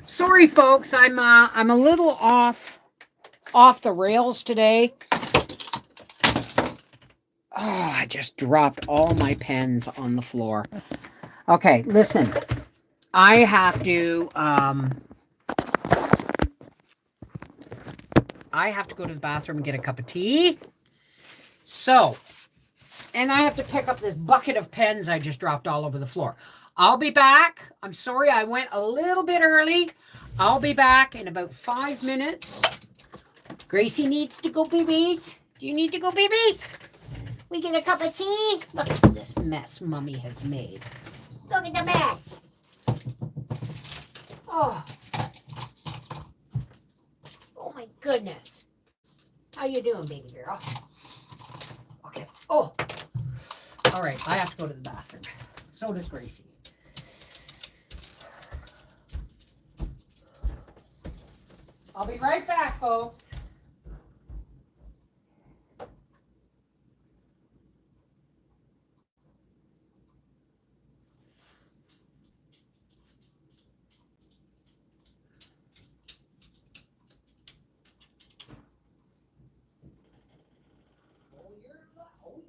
Sorry, folks. I'm a little off the rails today. Oh, I just dropped all my pens on the floor. Okay, listen. I have to go to the bathroom and get a cup of tea. So, and I have to pick up this bucket of pens I just dropped all over the floor. I'll be back. I'm sorry I went a little bit early. I'll be back in about 5 minutes. Gracie needs to go beebies. Do you need to go beebies? We get a cup of tea? Look at this mess Mummy has made. Look at the mess. Oh. Oh my goodness. How you doing, baby girl? Okay. Oh. All right. I have to go to the bathroom. So does Gracie. I'll be right back, folks.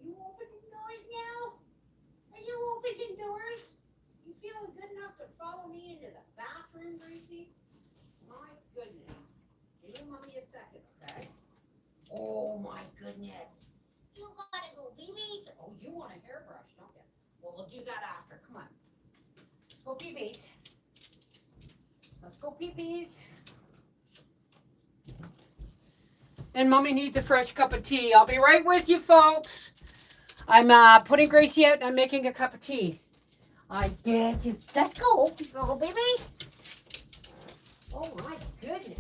You opening doors now? Are you opening doors? You feeling good enough to follow me into the bathroom, Gracie? My goodness. Give your mommy a second, okay? Oh my goodness. You gotta go, babies. Oh, you want a hairbrush, don't you? Well, we'll do that after. Come on. Let's go pee-pees. Let's go pee-pees. And Mommy needs a fresh cup of tea. I'll be right with you, folks. I'm putting Gracie out and I'm making a cup of tea. I get you. Let's go. Go, babies. Oh, my goodness.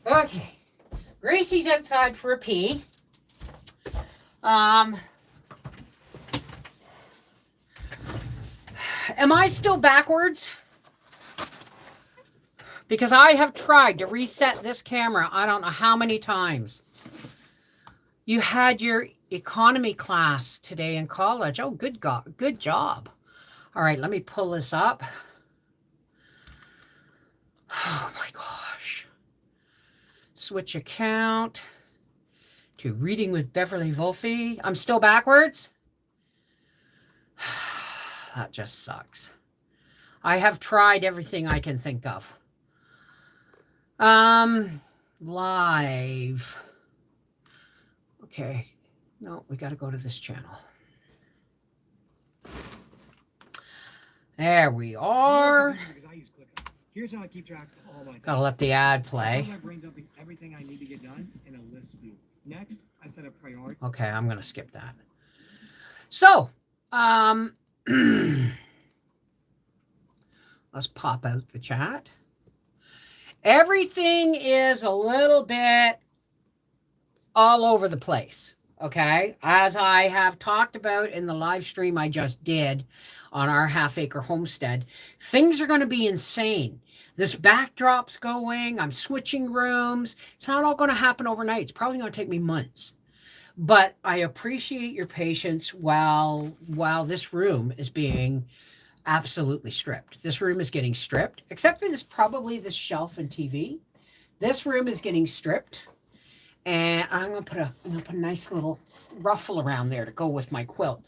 Okay. Gracie's outside for a pee. Am I still backwards? Because I have tried to reset this camera I don't know how many times. You had your economy class today in college. Oh, good job. All right, let me pull this up. Oh my gosh. Switch account to reading with Beverly Wolfe. I'm still backwards. That just sucks. I have tried everything I can think of. Live. Okay. No, we got to go to this channel. There we are. Here's how I keep track of all my tasks. Gotta let the ad play. I bring up everything I need to get done in a list view. Next, I set a priority. Okay, I'm gonna skip that. So, let's pop out the chat. Everything is a little bit all over the place. Okay. As I have talked about in the live stream I just did on our half acre homestead, things are going to be insane. This backdrop's going, I'm switching rooms. It's not all going to happen overnight. It's probably going to take me months. But I appreciate your patience while this room is being absolutely stripped. This room is getting stripped, except for probably this shelf and TV. This room is getting stripped. And I'm gonna put a nice little ruffle around there to go with my quilt.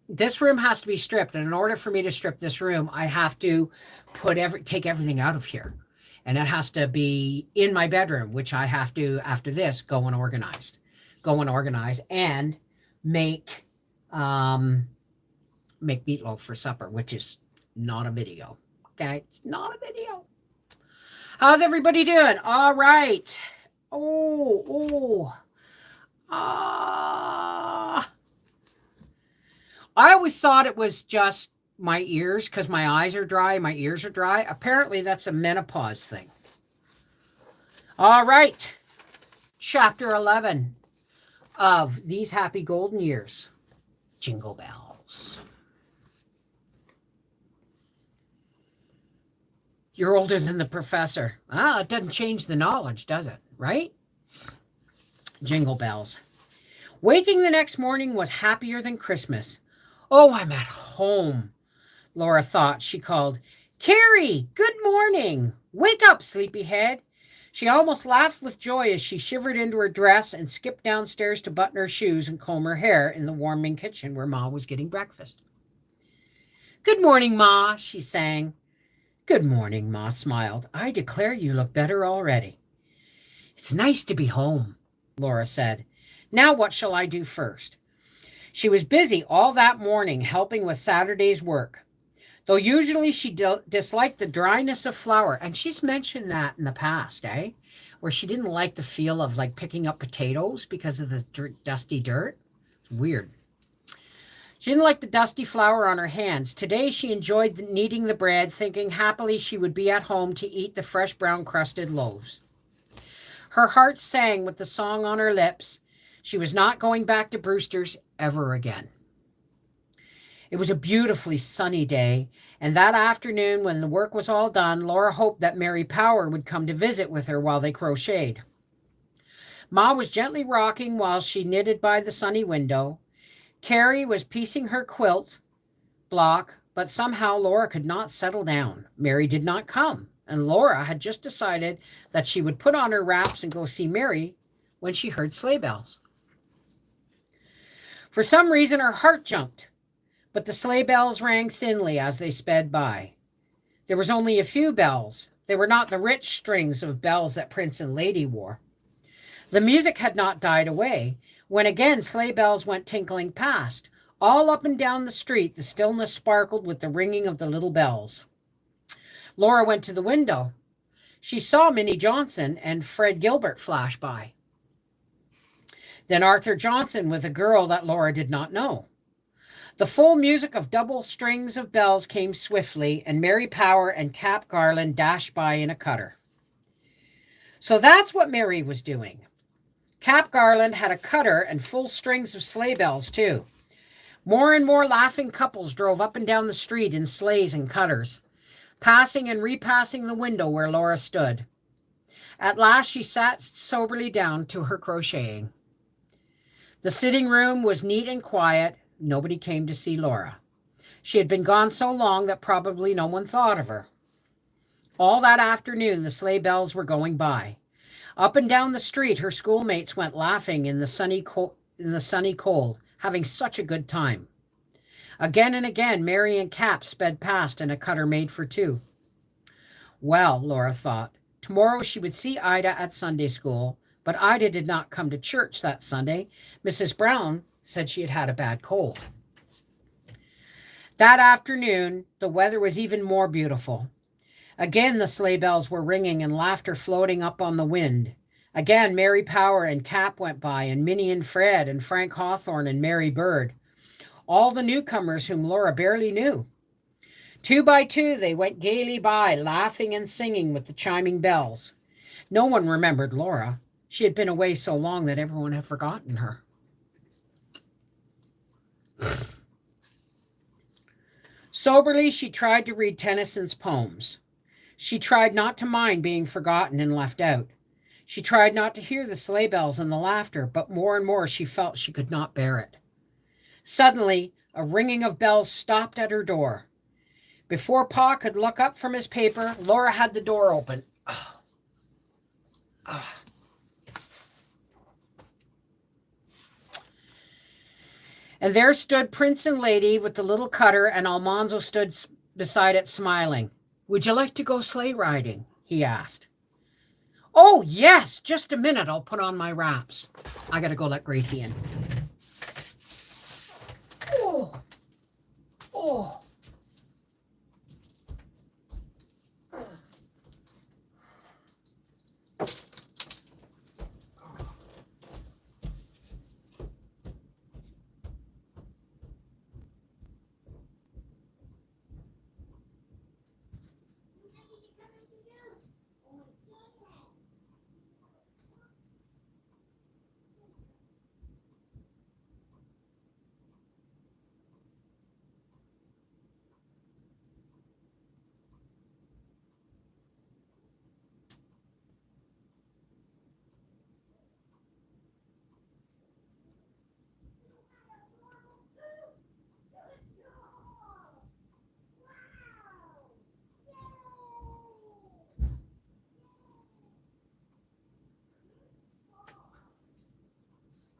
This room has to be stripped, and in order for me to strip this room, I have to take everything out of here, and it has to be in my bedroom, which I have to after this go and organize, and make meatloaf for supper, which is not a video. Okay, it's not a video. How's everybody doing? All right. I always thought it was just my ears because my eyes are dry, my ears are dry. Apparently, that's a menopause thing. All right. Chapter 11 of These Happy Golden Years. Jingle bells. You're older than the professor. It doesn't change the knowledge, does it? Right? Jingle bells. Waking the next morning was happier than Christmas. Oh, I'm at home, Laura thought. She called, Carrie, good morning. Wake up, sleepyhead. She almost laughed with joy as she shivered into her dress and skipped downstairs to button her shoes and comb her hair in the warming kitchen where Ma was getting breakfast. Good morning, Ma, she sang. Good morning, Ma smiled. I declare you look better already. It's nice to be home, Laura said. Now what shall I do first? She was busy all that morning helping with Saturday's work. Though usually she disliked the dryness of flour, and she's mentioned that in the past, where she didn't like the feel of like picking up potatoes because of the dusty dirt. It's weird. She didn't like the dusty flour on her hands. Today she enjoyed kneading the bread, thinking happily she would be at home to eat the fresh brown crusted loaves. Her heart sang with the song on her lips. She was not going back to Brewster's ever again. It was a beautifully sunny day, and that afternoon when the work was all done, Laura hoped that Mary Power would come to visit with her while they crocheted. Ma was gently rocking while she knitted by the sunny window. Carrie was piecing her quilt block, but somehow Laura could not settle down. Mary did not come, and Laura had just decided that she would put on her wraps and go see Mary when she heard sleigh bells. For some reason, her heart jumped, but the sleigh bells rang thinly as they sped by. There was only a few bells. They were not the rich strings of bells that Prince and Lady wore. The music had not died away, when again sleigh bells went tinkling past. All up and down the street, the stillness sparkled with the ringing of the little bells. Laura went to the window. She saw Minnie Johnson and Fred Gilbert flash by. Then Arthur Johnson with a girl that Laura did not know. The full music of double strings of bells came swiftly, and Mary Power and Cap Garland dashed by in a cutter. So that's what Mary was doing. Cap Garland had a cutter and full strings of sleigh bells, too. More and more laughing couples drove up and down the street in sleighs and cutters, passing and repassing the window where Laura stood. At last she sat soberly down to her crocheting. The sitting room was neat and quiet. Nobody came to see Laura. She had been gone so long that probably no one thought of her. All that afternoon, the sleigh bells were going by. Up and down the street, her schoolmates went laughing in the sunny cold, having such a good time. Again and again, Mary and Cap sped past in a cutter made for two. Well, Laura thought, tomorrow she would see Ida at Sunday school, but Ida did not come to church that Sunday. Mrs. Brown said she had had a bad cold. That afternoon, the weather was even more beautiful. Again, the sleigh bells were ringing and laughter floating up on the wind. Again, Mary Power and Cap went by, and Minnie and Fred, and Frank Hawthorne and Mary Bird. All the newcomers whom Laura barely knew. 2 by 2, they went gaily by, laughing and singing with the chiming bells. No one remembered Laura. She had been away so long that everyone had forgotten her. Soberly, she tried to read Tennyson's poems. She tried not to mind being forgotten and left out. She tried not to hear the sleigh bells and the laughter, but more and more she felt she could not bear it. Suddenly, a ringing of bells stopped at her door. Before Pa could look up from his paper, Laura had the door open. And there stood Prince and Lady with the little cutter, and Almanzo stood beside it smiling. "Would you like to go sleigh riding?" he asked. "Oh, yes, just a minute. I'll put on my wraps. I got to go let Gracie in." Oh.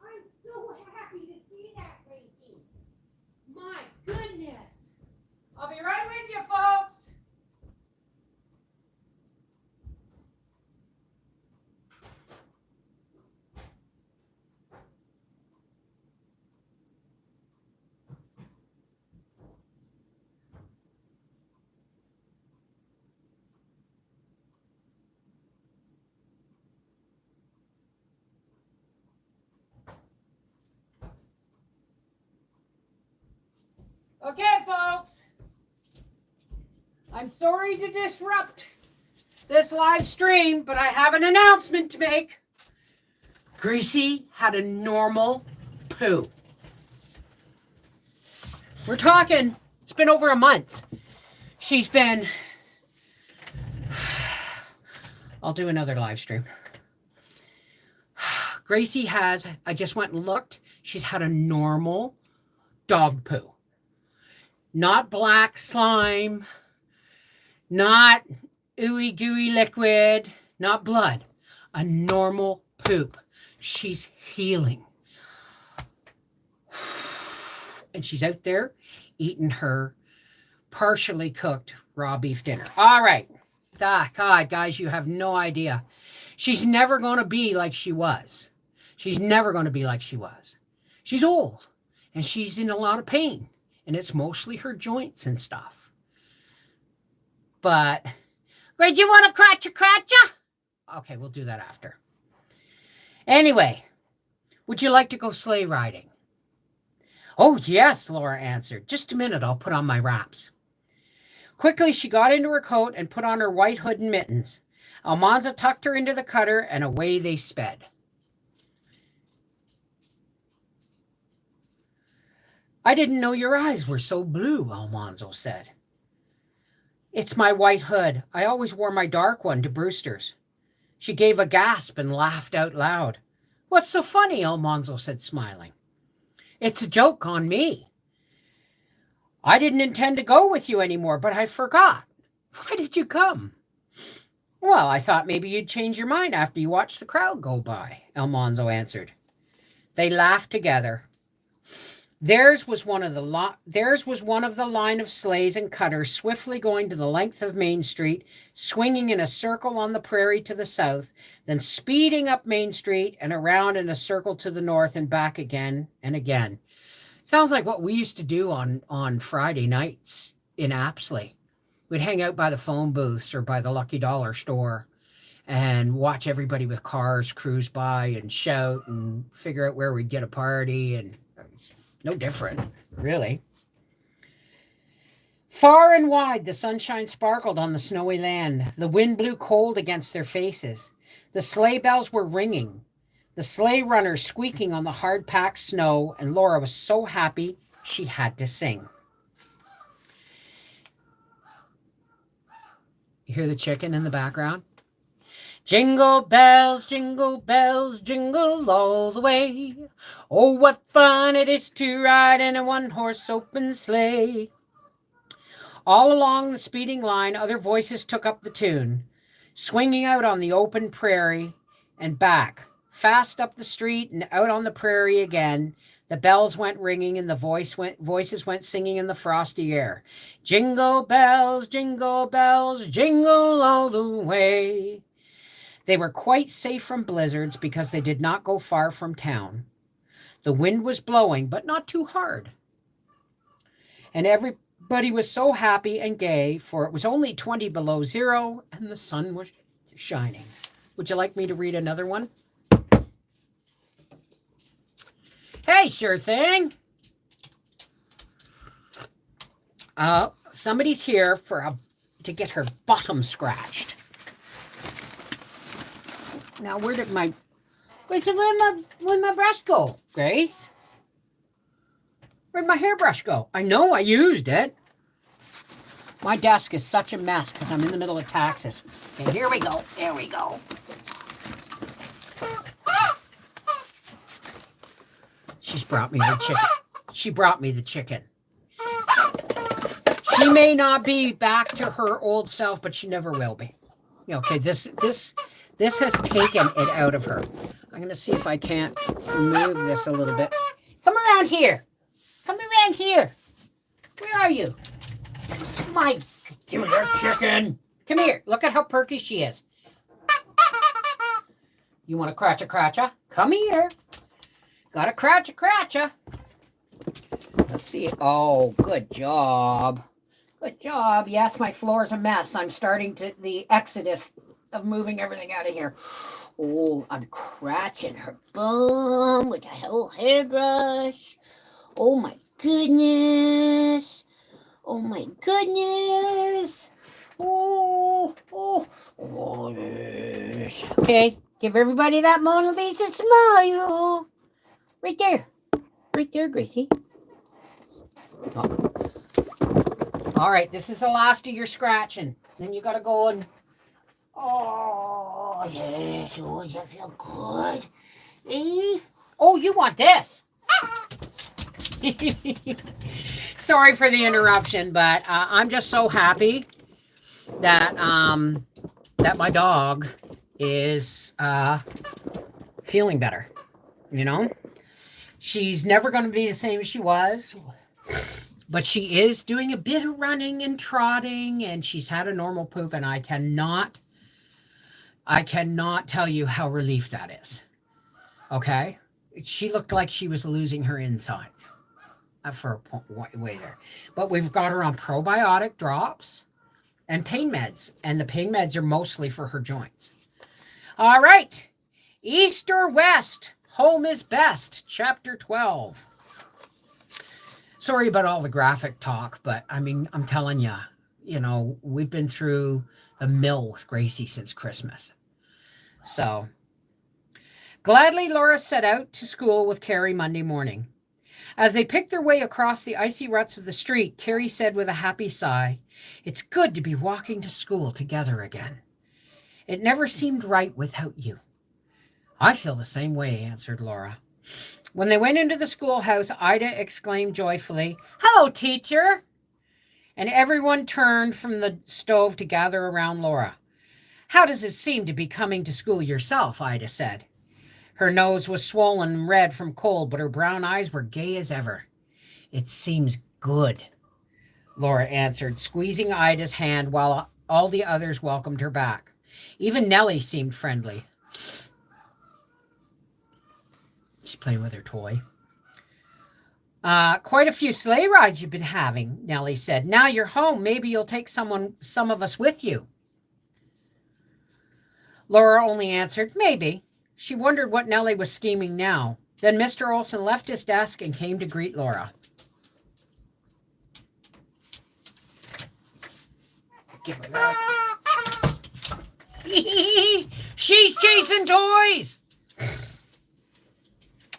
I'm so happy to see that, Gracie. My goodness. I'll be right with you, folks. Okay, folks. I'm sorry to disrupt this live stream, but I have an announcement to make. Gracie had a normal poo. We're talking, it's been over a month. She's been... I'll do another live stream. Gracie has, I just went and looked, she's had a normal dog poo. Not black slime, not ooey gooey liquid, not blood. A normal poop. She's healing. And she's out there eating her partially cooked raw beef dinner. All right. God, guys, you have no idea. She's never going to be like she was. She's never going to be like she was. She's old and she's in a lot of pain. And it's mostly her joints and stuff. But, do you want a cratcha? Okay, we'll do that after. Anyway, would you like to go sleigh riding? Oh, yes, Laura answered. Just a minute, I'll put on my wraps. Quickly, she got into her coat and put on her white hood and mittens. Almanza tucked her into the cutter, and away they sped. I didn't know your eyes were so blue, Almanzo said. It's my white hood. I always wore my dark one to Brewster's. She gave a gasp and laughed out loud. What's so funny? Almanzo said, smiling. It's a joke on me. I didn't intend to go with you anymore, but I forgot. Why did you come? Well, I thought maybe you'd change your mind after you watched the crowd go by, Almanzo answered. They laughed together. Theirs was one of the line of sleighs and cutters swiftly going to the length of Main Street, swinging in a circle on the prairie to the south, then speeding up Main Street and around in a circle to the north and back again and again. Sounds like what we used to do on Friday nights in Apsley. We'd hang out by the phone booths or by the Lucky Dollar store and watch everybody with cars cruise by and shout and figure out where we'd get a party, and it's no different, really. Far and wide, the sunshine sparkled on the snowy land. The wind blew cold against their faces. The sleigh bells were ringing, the sleigh runners squeaking on the hard-packed snow, and Laura was so happy she had to sing. You hear the chicken in the background? Jingle bells, jingle all the way. Oh, what fun it is to ride in a one-horse open sleigh. All along the speeding line, other voices took up the tune, swinging out on the open prairie and back, fast up the street and out on the prairie again. The bells went ringing and the voices went singing in the frosty air. Jingle bells, jingle all the way. They were quite safe from blizzards because they did not go far from town. The wind was blowing, but not too hard. And everybody was so happy and gay, for it was only 20 below zero and the sun was shining. Would you like me to read another one? Hey, sure thing. Somebody's here to get her bottom scratched. Now, where'd my brush go, Grace? Where'd my hairbrush go? I know I used it. My desk is such a mess because I'm in the middle of taxes. Okay, here we go. There we go. She's brought me the chicken. She brought me the chicken. She may not be back to her old self, but she never will be. Okay, this has taken it out of her. I'm going to see if I can't move this a little bit. Come around here. Come around here. Where are you? Give me your chicken. Come here. Look at how perky she is. You want a cratcha? Come here. Got a cratcha. Let's see. Oh, good job. Good job. Yes, my floor's a mess. I'm starting the exodus of moving everything out of here. Oh, I'm scratching her bum with a whole hairbrush. Oh my goodness. Oh my goodness. Oh, yes. Okay, give everybody that Mona Lisa smile. Right there, Gracie. Oh. All right, this is the last of your scratching. Then you gotta go and oh, yes. Oh, does that feel good? Eh? Oh, you want this. Sorry for the interruption, but I'm just so happy that that my dog is feeling better. You know, she's never going to be the same as she was, but she is doing a bit of running and trotting, and she's had a normal poop, and I cannot tell you how relief that is. Okay? She looked like she was losing her insides for a way there. But we've got her on probiotic drops and pain meds, and the pain meds are mostly for her joints. All right. East or west, home is best, chapter 12. Sorry about all the graphic talk, but I mean, I'm telling you, we've been through the mill with Gracie since Christmas. So, gladly Laura set out to school with Carrie Monday morning. As they picked their way across the icy ruts of the street, Carrie said with a happy sigh, "It's good to be walking to school together again. It never seemed right without you." "I feel the same way," answered Laura. When they went into the schoolhouse, Ida exclaimed joyfully, "Hello, teacher!" And everyone turned from the stove to gather around Laura. "How does it seem to be coming to school yourself?" Ida said. Her nose was swollen and red from cold, but her brown eyes were gay as ever. "It seems good," Laura answered, squeezing Ida's hand while all the others welcomed her back. Even Nellie seemed friendly. She's playing with her toy. Quite a few sleigh rides you've been having," Nellie said. "Now you're home, maybe you'll take some of us with you." Laura only answered, maybe. She wondered what Nellie was scheming now. Then Mr. Olson left his desk and came to greet Laura. Give her that. She's chasing toys.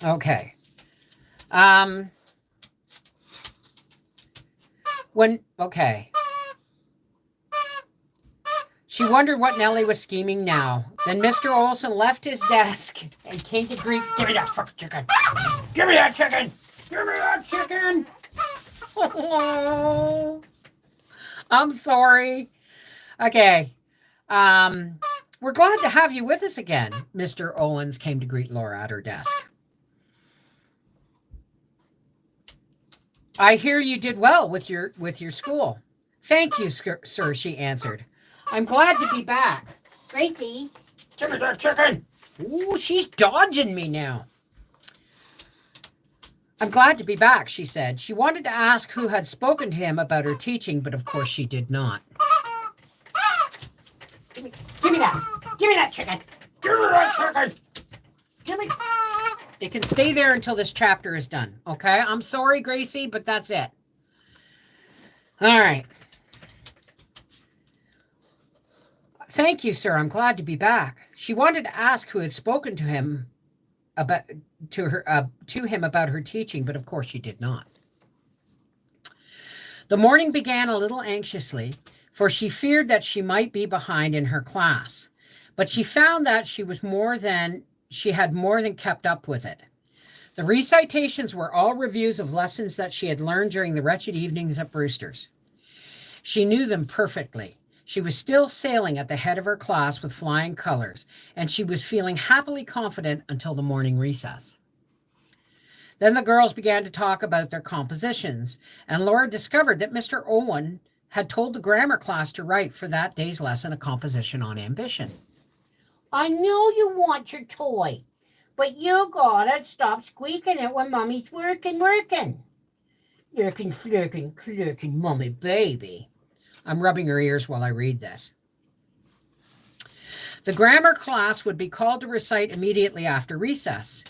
Okay. Okay. She wondered what Nellie was scheming now. Then Mr. Olson left his desk and came to greet. Give me that fucking chicken. Give me that chicken. Give me that chicken. Oh, I'm sorry. Okay. We're glad to have you with us again. Mr. Owens came to greet Laura at her desk. I hear you did well with your school. Thank you, sir, she answered. I'm glad to be back. Gracie, give me that chicken. Ooh, she's dodging me now. I'm glad to be back, she said. She wanted to ask who had spoken to him about her teaching, but of course she did not. Give me that. Give me that chicken. Give me that chicken. Give me. They can stay there until this chapter is done. Okay? I'm sorry, Gracie, but that's it. All right. Thank you, sir. I'm glad to be back. She wanted to ask who had spoken to him about her teaching, but of course she did not. The morning began a little anxiously, for she feared that she might be behind in her class, but she found that she had more than kept up with it. The recitations were all reviews of lessons that she had learned during the wretched evenings at Brewster's. She knew them perfectly. She was still sailing at the head of her class with flying colors, and she was feeling happily confident until the morning recess. Then the girls began to talk about their compositions, and Laura discovered that Mr. Owen had told the grammar class to write for that day's lesson a composition on ambition. I know you want your toy, but you gotta stop squeaking it when Mommy's working. Lurking, flirking, clerking, Mommy baby. I'm rubbing her ears while I read this. The grammar class would be called to recite immediately after recess.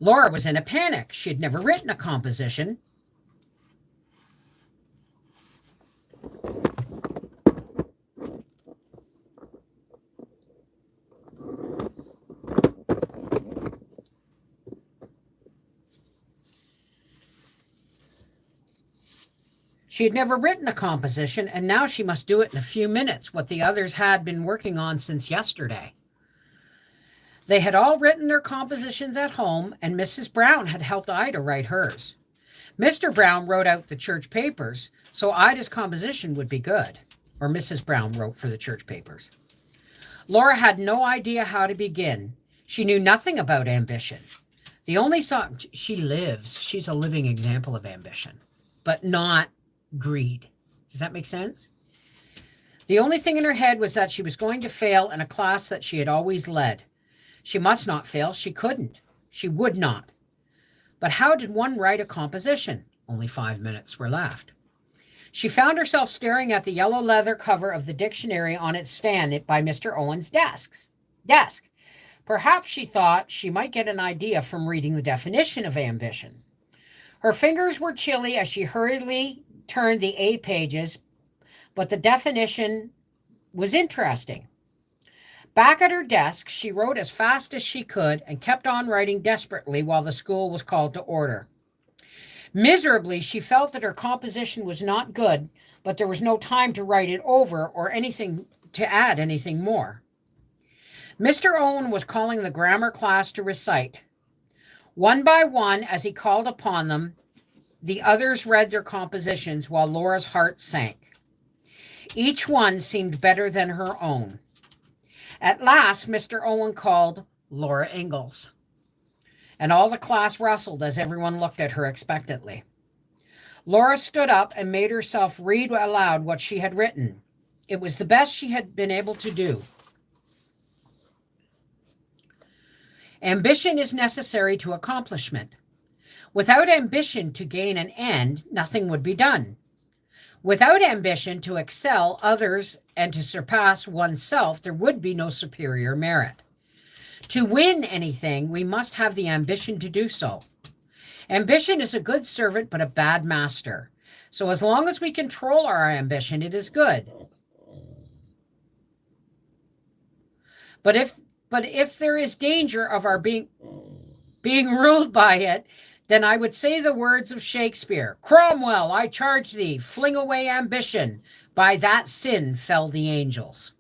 Laura was in a panic. She had never written a composition. She had never written a composition, and now she must do it in a few minutes, what the others had been working on since yesterday. They had all written their compositions at home, and Mrs. Brown had helped Ida write hers. Mr. Brown wrote out the church papers, so Ida's composition would be good, or Mrs. Brown wrote for the church papers. Laura had no idea how to begin. She knew nothing about ambition. The only thought she's a living example of ambition, but not greed. Does that make sense? The only thing in her head was that she was going to fail in a class that she had always led. She must not fail. She couldn't. She would not. But how did one write a composition? Only 5 minutes were left. She found herself staring at the yellow leather cover of the dictionary on its stand by Mr. Owen's desk. Perhaps she thought she might get an idea from reading the definition of ambition. Her fingers were chilly as she hurriedly turned the A pages, but the definition was interesting. Back at her desk, she wrote as fast as she could and kept on writing desperately while the school was called to order. Miserably, she felt that her composition was not good, but there was no time to write it over or anything to add anything more. Mr. Owen was calling the grammar class to recite. One by one, as he called upon them, the others read their compositions while Laura's heart sank. Each one seemed better than her own. At last, Mr. Owen called Laura Ingalls, and all the class rustled as everyone looked at her expectantly. Laura stood up and made herself read aloud what she had written. It was the best she had been able to do. Ambition is necessary to accomplishment. Without ambition to gain an end, nothing would be done. Without ambition to excel others and to surpass oneself, there would be no superior merit. To win anything, we must have the ambition to do so. Ambition is a good servant, but a bad master. So as long as we control our ambition, it is good. But if there is danger of our being ruled by it, then I would say the words of Shakespeare, Cromwell, I charge thee, fling away ambition. By that sin fell the angels.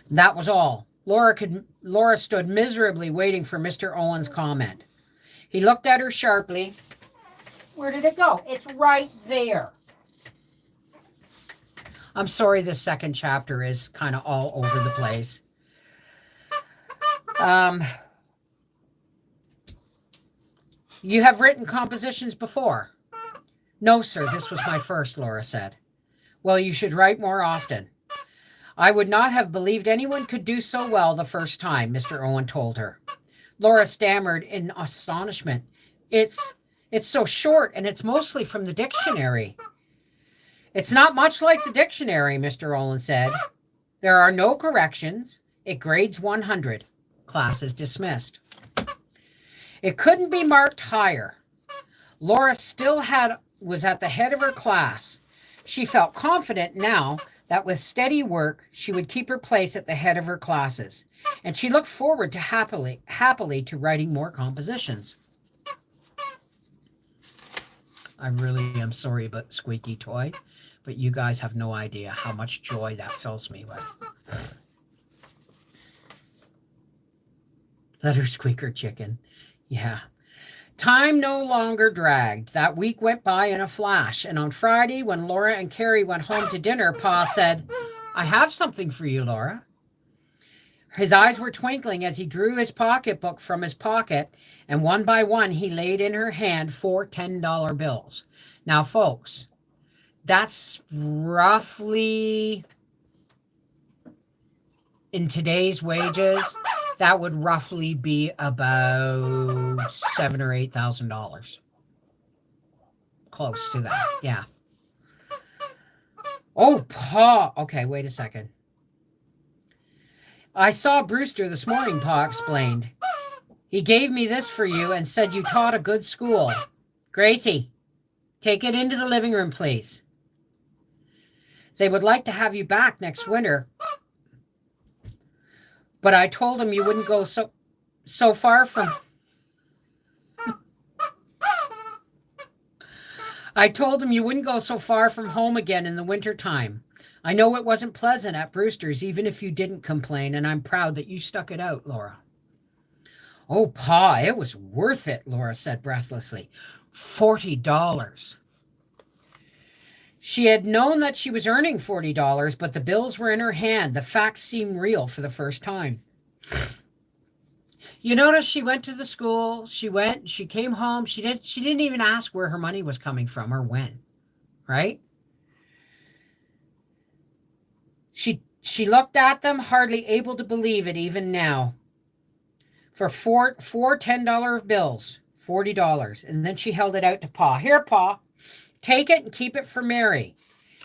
That was all. Laura stood miserably waiting for Mr. Owen's comment. He looked at her sharply. Where did it go? It's right there. I'm sorry this second chapter is kind of all over the place. You have written compositions before? No, sir, this was my first, Laura said. Well, you should write more often. I would not have believed anyone could do so well the first time, Mr. Owen told her. Laura stammered in astonishment. It's so short, and it's mostly from the dictionary. It's not much like the dictionary, Mr. Owen said. There are no corrections. It grades 100. Class is dismissed. It couldn't be marked higher. Laura still was at the head of her class. She felt confident now that with steady work, she would keep her place at the head of her classes, and she looked forward to happily to writing more compositions. I really am sorry about Squeaky Toy, but you guys have no idea how much joy that fills me with. Let her squeak her chicken. Yeah. Time no longer dragged. That week went by in a flash, and on Friday, when Laura and Carrie went home to dinner, Pa said, I have something for you, Laura. His eyes were twinkling as he drew his pocketbook from his pocket, and one by one he laid in her hand 4 $10 bills. Now, folks, that's roughly, in today's wages, that would roughly be about $7,000 or $8,000. Close to that, yeah. Oh, Pa. Okay, wait a second. I saw Brewster this morning, Pa explained. He gave me this for you and said you taught a good school. Gracie, take it into the living room, please. They would like to have you back next winter. But I told him you wouldn't go so far from... I told him you wouldn't go so far from home again in the winter time. I know it wasn't pleasant at Brewster's, even if you didn't complain, and I'm proud that you stuck it out, Laura. Oh, Pa, it was worth it, Laura said breathlessly. $40. She had known that she was earning $40, but the bills were in her hand. The facts seemed real for the first time. You notice she went to the school, she came home, she didn't even ask where her money was coming from or when, right? She looked at them, hardly able to believe it even now. For four $10 bills, $40. And then she held it out to Pa. Here, Pa, take it and keep it for Mary.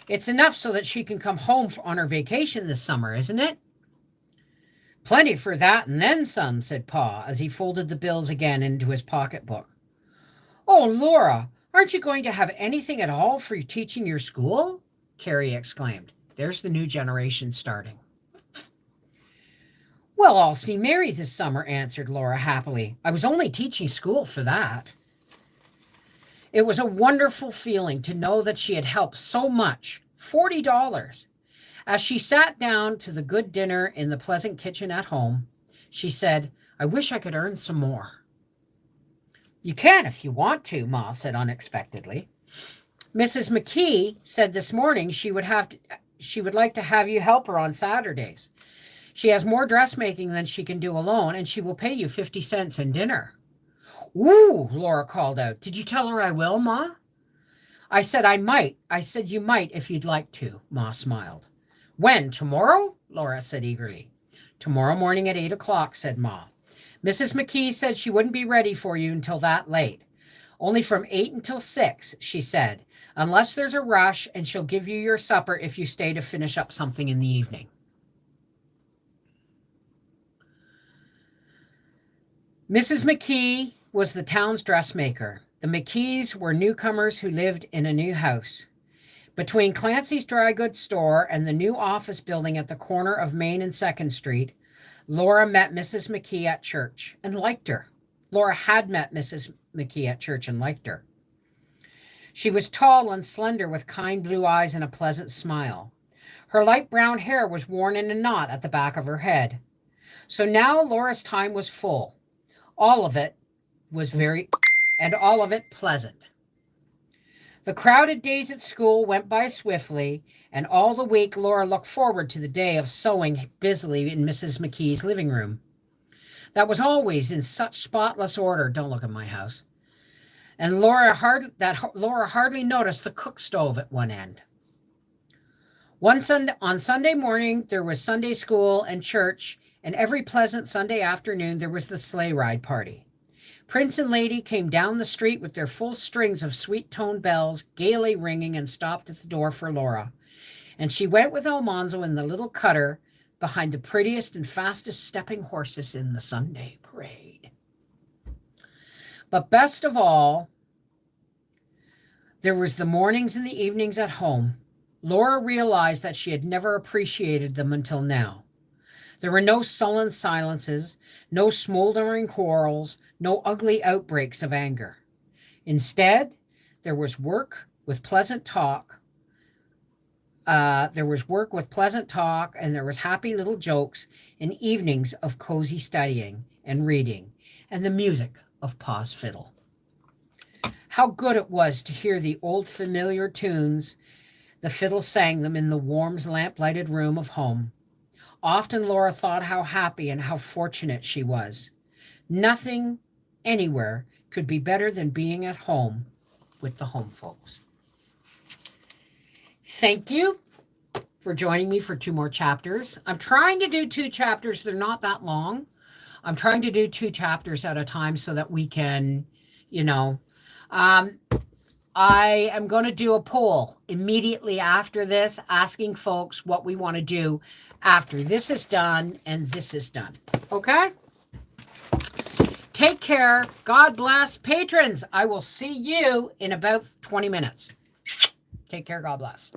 It's enough so that she can come home on her vacation this summer, isn't it? Plenty for that and then some, said Pa, as he folded the bills again into his pocketbook. Oh, Laura, aren't you going to have anything at all for teaching your school? Carrie exclaimed. There's the new generation starting. Well, I'll see Mary this summer, answered Laura happily. I was only teaching school for that. It was a wonderful feeling to know that she had helped so much. $40. As she sat down to the good dinner in the pleasant kitchen at home, she said, I wish I could earn some more. You can if you want to, Ma said unexpectedly. Mrs. McKee said this morning she would like to have you help her on Saturdays. She has more dressmaking than she can do alone, and she will pay you 50 cents in dinner. Ooh, Laura called out. Did you tell her I will, Ma? I said I might. I said you might if you'd like to, Ma smiled. When? Tomorrow? Laura said eagerly. Tomorrow morning at 8 o'clock, said Ma. Mrs. McKee said she wouldn't be ready for you until that late. Only from 8 until 6, she said, unless there's a rush, and she'll give you your supper if you stay to finish up something in the evening. Mrs. McKee was the town's dressmaker. The McKees were newcomers who lived in a new house. Between Clancy's dry goods store and the new office building at the corner of Main and 2nd Street, Laura met Mrs. McKee at church and liked her. Laura had met Mrs. McKee at church and liked her. She was tall and slender with kind blue eyes and a pleasant smile. Her light brown hair was worn in a knot at the back of her head. So now Laura's time was full. All of it pleasant. The crowded days at school went by swiftly, and all the week Laura looked forward to the day of sewing busily in Mrs. McKee's living room. That was always in such spotless order. Don't look at my house. And Laura hardly noticed the cook stove at one end. On Sunday morning, there was Sunday school and church, and every pleasant Sunday afternoon, there was the sleigh ride party. Prince and Lady came down the street with their full strings of sweet-toned bells gaily ringing and stopped at the door for Laura. And she went with Almanzo in the little cutter behind the prettiest and fastest stepping horses in the Sunday parade. But best of all, there was the mornings and the evenings at home. Laura realized that she had never appreciated them until now. There were no sullen silences, no smoldering quarrels, no ugly outbreaks of anger. Instead, there was work with pleasant talk. And there was happy little jokes and evenings of cozy studying and reading and the music of Pa's fiddle. How good it was to hear the old familiar tunes. The fiddle sang them in the warm lamp-lighted room of home. Often Laura thought how happy and how fortunate she was. Nothing anywhere could be better than being at home with the home folks. Thank you for joining me for 2 more chapters. I'm trying to do 2 chapters. They're not that long. I'm trying to do 2 chapters at a time so that we can, I am going to do a poll immediately after this, asking folks what we want to do after this is done and this is done. Okay? Take care. God bless. Patrons, I will see you in about 20 minutes. Take care. God bless.